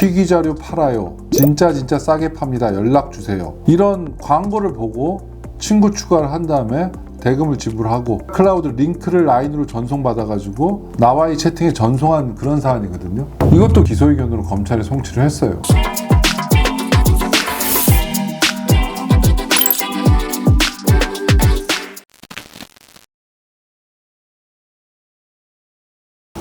튀기자료 팔아요, 진짜 싸게 팝니다, 연락주세요. 이런 광고를 보고 친구 추가를 한 다음에 대금을 지불하고 클라우드 링크를 라인으로 전송받아가지고 나와의 채팅에 전송한 그런 사안이거든요. 이것도 기소의견으로 검찰에 송치를 했어요.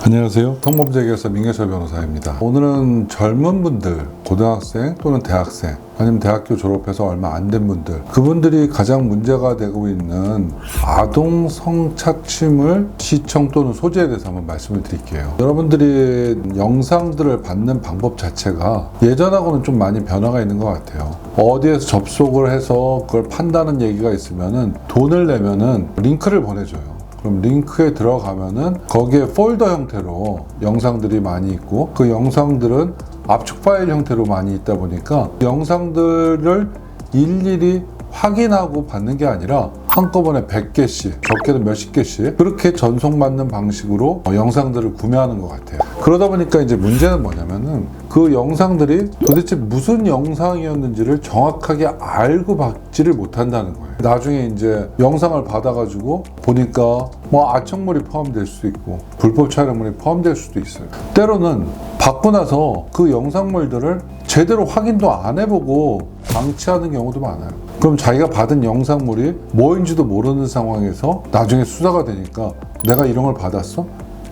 안녕하세요. 성범죄계에서 민경철 변호사입니다. 오늘은 젊은 분들, 고등학생 또는 대학생, 아니면 대학교 졸업해서 얼마 안 된 분들, 그분들이 가장 문제가 되고 있는 아동 성착취물 시청 또는 소지에 대해서 한번 말씀을 드릴게요. 여러분들이 영상들을 받는 방법 자체가 예전하고는 좀 많이 변화가 있는 것 같아요. 어디에서 접속을 해서 그걸 판다는 얘기가 있으면은 돈을 내면은 링크를 보내줘요. 그럼 링크에 들어가면은 거기에 폴더 형태로 영상들이 많이 있고, 그 영상들은 압축 파일 형태로 많이 있다 보니까 영상들을 일일이 확인하고 받는 게 아니라 한꺼번에 100개씩, 적게는 몇십 개씩 그렇게 전송받는 방식으로 영상들을 구매하는 것 같아요. 그러다 보니까 이제 문제는 뭐냐면은 그 영상들이 도대체 무슨 영상이었는지를 정확하게 알고 받지를 못한다는 거예요. 나중에 이제 영상을 받아가지고 보니까 뭐 아청물이 포함될 수도 있고 불법 촬영물이 포함될 수도 있어요. 때로는 받고 나서 그 영상물들을 제대로 확인도 안 해보고 방치하는 경우도 많아요. 그럼 자기가 받은 영상물이 뭐인지도 모르는 상황에서 나중에 수사가 되니까 내가 이런 걸 받았어?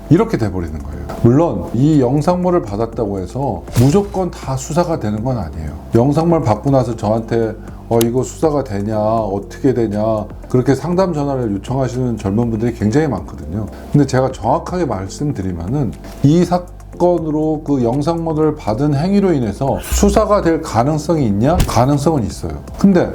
이렇게 돼버리는 거예요. 물론 이 영상물을 받았다고 해서 무조건 다 수사가 되는 건 아니에요. 영상물 받고 나서 저한테 이거 수사가 되냐, 어떻게 되냐, 그렇게 상담 전화를 요청하시는 젊은 분들이 굉장히 많거든요. 근데 제가 정확하게 말씀드리면은 이 사건으로 그 영상물을 받은 행위로 인해서 수사가 될 가능성이 있냐? 가능성은 있어요. 근데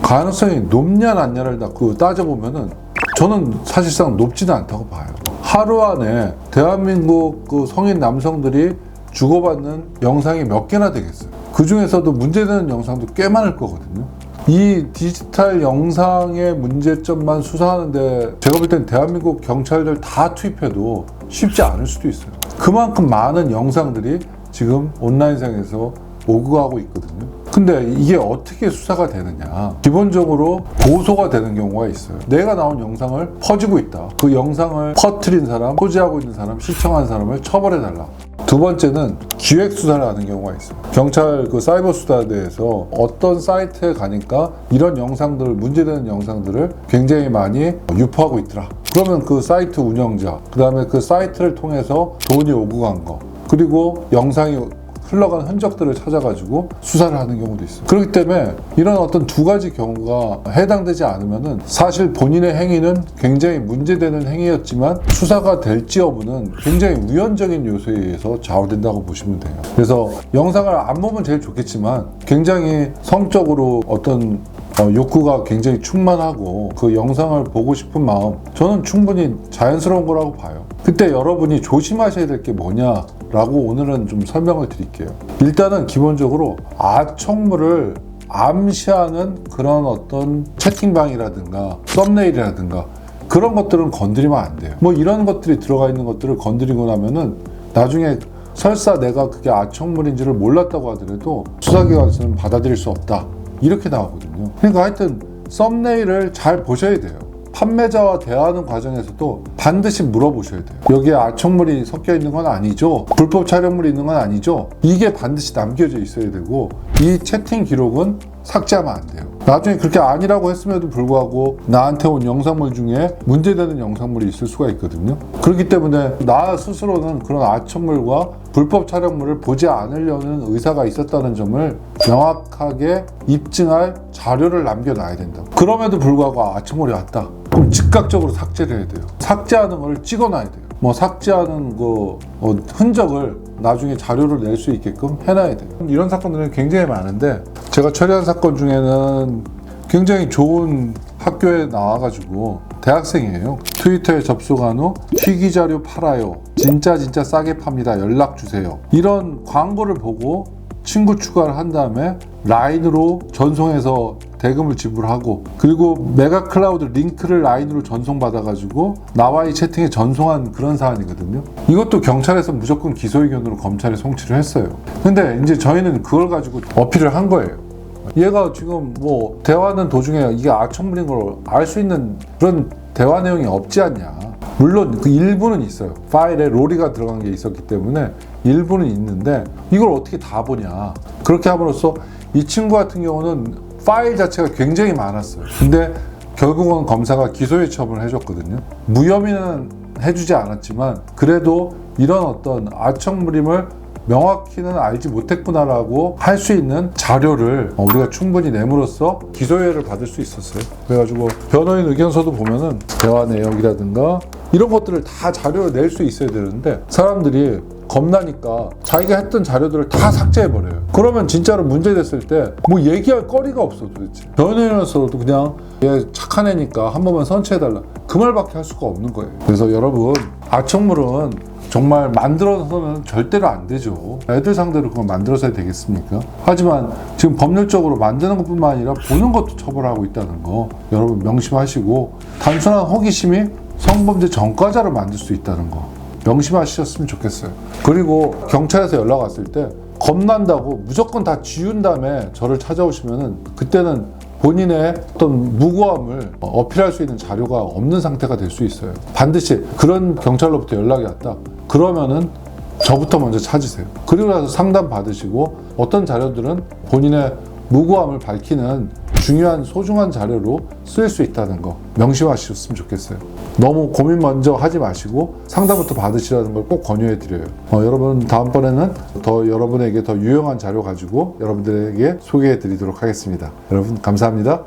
가능성이 높냐 낮냐를 따져보면은 저는 사실상 높지는 않다고 봐요. 하루 안에 대한민국 그 성인 남성들이 주고받는 영상이 몇 개나 되겠어요. 그 중에서도 문제되는 영상도 꽤 많을 거거든요. 이 디지털 영상의 문제점만 수사하는데 제가 볼 땐 대한민국 경찰들 다 투입해도 쉽지 않을 수도 있어요. 그만큼 많은 영상들이 지금 온라인상에서 오고 가고 있거든요. 근데 이게 어떻게 수사가 되느냐, 기본적으로 고소가 되는 경우가 있어요. 내가 나온 영상을 퍼지고 있다, 그 영상을 퍼뜨린 사람, 소지하고 있는 사람, 시청한 사람을 처벌해달라. 두 번째는 기획 수사를 하는 경우가 있어요. 경찰 그 사이버 수사대에서 어떤 사이트에 가니까 이런 영상들을, 문제되는 영상들을 굉장히 많이 유포하고 있더라. 그러면 그 사이트 운영자, 그 다음에 그 사이트를 통해서 돈이 오고 간 거, 그리고 영상이 흘러간 흔적들을 찾아가지고 수사를 하는 경우도 있어요. 그렇기 때문에 이런 어떤 두 가지 경우가 해당되지 않으면은 사실 본인의 행위는 굉장히 문제되는 행위였지만 수사가 될지 여부는 굉장히 우연적인 요소에 의해서 좌우된다고 보시면 돼요. 그래서 영상을 안 보면 제일 좋겠지만 굉장히 성적으로 어떤 욕구가 굉장히 충만하고 그 영상을 보고 싶은 마음, 저는 충분히 자연스러운 거라고 봐요. 그때 여러분이 조심하셔야 될 게 뭐냐라고 오늘은 좀 설명을 드릴게요. 일단은 기본적으로 아청물을 암시하는 그런 어떤 채팅방이라든가 썸네일이라든가 그런 것들은 건드리면 안 돼요. 뭐 이런 것들이 들어가 있는 것들을 건드리고 나면은 나중에 설사 내가 그게 아청물인지를 몰랐다고 하더라도 수사기관에서는 받아들일 수 없다, 이렇게 나오거든요. 그러니까 하여튼 썸네일을 잘 보셔야 돼요. 판매자와 대화하는 과정에서도 반드시 물어보셔야 돼요. 여기에 아청물이 섞여 있는 건 아니죠? 불법 촬영물이 있는 건 아니죠? 이게 반드시 남겨져 있어야 되고, 이 채팅 기록은 삭제하면 안 돼요. 나중에 그렇게 아니라고 했음에도 불구하고 나한테 온 영상물 중에 문제되는 영상물이 있을 수가 있거든요. 그렇기 때문에 나 스스로는 그런 아청물과 불법 촬영물을 보지 않으려는 의사가 있었다는 점을 명확하게 입증할 자료를 남겨놔야 된다. 그럼에도 불구하고 아청물이 왔다, 그럼 즉각적으로 삭제를 해야 돼요. 삭제하는 걸 찍어놔야 돼요. 뭐 삭제하는 그 흔적을 나중에 자료를 낼 수 있게끔 해놔야 돼요. 이런 사건들은 굉장히 많은데, 제가 처리한 사건 중에는 굉장히 좋은 학교에 나와가지고 대학생이에요. 트위터에 접속한 후 튀기자료 팔아요, 진짜 싸게 팝니다, 연락주세요, 이런 광고를 보고 친구 추가를 한 다음에 라인으로 전송해서 대금을 지불하고, 그리고 메가 클라우드 링크를 라인으로 전송받아가지고 나와의 채팅에 전송한 그런 사안이거든요. 이것도 경찰에서 무조건 기소 의견으로 검찰에 송치를 했어요. 근데 이제 저희는 그걸 가지고 어필을 한 거예요. 얘가 지금 뭐 대화하는 도중에 이게 악청물인 걸 알 수 있는 그런 대화 내용이 없지 않냐. 물론 그 일부는 있어요. 파일에 로리가 들어간 게 있었기 때문에 일부는 있는데 이걸 어떻게 다 보냐. 그렇게 함으로써 이 친구 같은 경우는 파일 자체가 굉장히 많았어요. 근데 결국은 검사가 기소유예 처분을 해줬거든요. 무혐의는 해주지 않았지만 그래도 이런 어떤 악청물임을 명확히는 알지 못했구나라고 할 수 있는 자료를 우리가 충분히 내므로써 기소유예를 받을 수 있었어요. 그래가지고 변호인 의견서도 보면은 대화 내역이라든가 이런 것들을 다 자료를 낼 수 있어야 되는데 사람들이 겁나니까 자기가 했던 자료들을 다 삭제해버려요. 그러면 진짜로 문제됐을 때 뭐 얘기할 거리가 없어 도대체. 변호인으로서도 그냥 얘 착한 애니까 한 번만 선처해달라. 그 말밖에 할 수가 없는 거예요. 그래서 여러분, 악청물은 정말 만들어서는 절대로 안 되죠. 애들 상대로 그걸 만들어서야 되겠습니까? 하지만 지금 법률적으로 만드는 것뿐만 아니라 보는 것도 처벌하고 있다는 거 여러분 명심하시고, 단순한 호기심이 성범죄 전과자를 만들 수 있다는 거 명심하셨으면 좋겠어요. 그리고 경찰에서 연락 왔을 때 겁난다고 무조건 다 지운 다음에 저를 찾아오시면은 그때는 본인의 어떤 무고함을 어필할 수 있는 자료가 없는 상태가 될 수 있어요. 반드시 그런 경찰로부터 연락이 왔다. 그러면은 저부터 먼저 찾으세요. 그리고 나서 상담 받으시고, 어떤 자료들은 본인의 무고함을 밝히는 중요한 소중한 자료로 쓰일 수 있다는 거 명심하셨으면 좋겠어요. 너무 고민 먼저 하지 마시고 상담부터 받으시라는 걸 꼭 권유해 드려요. 여러분, 다음번에는 더 여러분에게 더 유용한 자료 가지고 여러분들에게 소개해 드리도록 하겠습니다. 여러분 감사합니다.